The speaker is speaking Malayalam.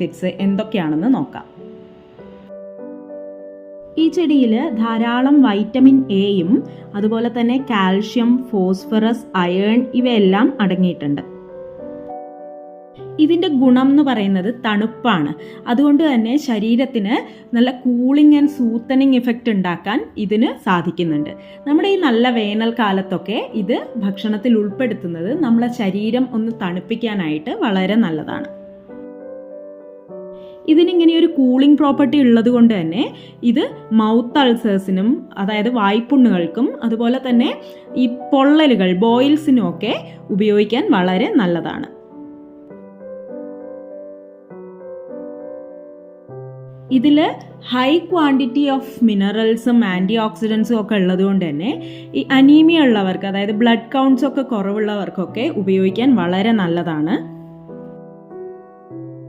ബെനിഫിറ്റ്സ് എന്തൊക്കെയാണെന്ന് നോക്കാം. ഈ ചെടിയിൽ ധാരാളം വൈറ്റമിൻ എയും അതുപോലെ തന്നെ കാൽഷ്യം, ഫോസ്ഫറസ്, അയേൺ ഇവയെല്ലാം അടങ്ങിയിട്ടുണ്ട്. ഇതിൻ്റെ ഗുണം എന്ന് പറയുന്നത് തണുപ്പാണ്. അതുകൊണ്ട് തന്നെ ശരീരത്തിന് നല്ല കൂളിംഗ് ആൻഡ് സൂത്തനിങ് ഇഫക്റ്റ് ഉണ്ടാക്കാൻ ഇതിന് സാധിക്കുന്നുണ്ട്. നമ്മുടെ ഈ നല്ല വേനൽക്കാലത്തൊക്കെ ഇത് ഭക്ഷണത്തിൽ ഉൾപ്പെടുത്തുന്നത് നമ്മളെ ശരീരം ഒന്ന് തണുപ്പിക്കാനായിട്ട് വളരെ നല്ലതാണ്. ഇതിനിങ്ങനെ ഒരു കൂളിംഗ് പ്രോപ്പർട്ടി ഉള്ളത് കൊണ്ട് തന്നെ ഇത് മൗത്ത് അൾസേഴ്സിനും അതായത് വായ്പുണ്ണുകൾക്കും അതുപോലെ തന്നെ ഈ പൊള്ളലുകൾ ബോയിൽസിനും ഒക്കെ ഉപയോഗിക്കാൻ വളരെ നല്ലതാണ്. ഇതിൽ ഹൈ ക്വാണ്ടിറ്റി ഓഫ് മിനറൽസും ആൻറ്റി ഓക്സിഡൻസും ഒക്കെ ഉള്ളത് കൊണ്ട് തന്നെ ഈ അനീമിയ ഉള്ളവർക്ക് അതായത് ബ്ലഡ് കൗണ്ട്സ് ഒക്കെ കുറവുള്ളവർക്കൊക്കെ ഉപയോഗിക്കാൻ വളരെ നല്ലതാണ്.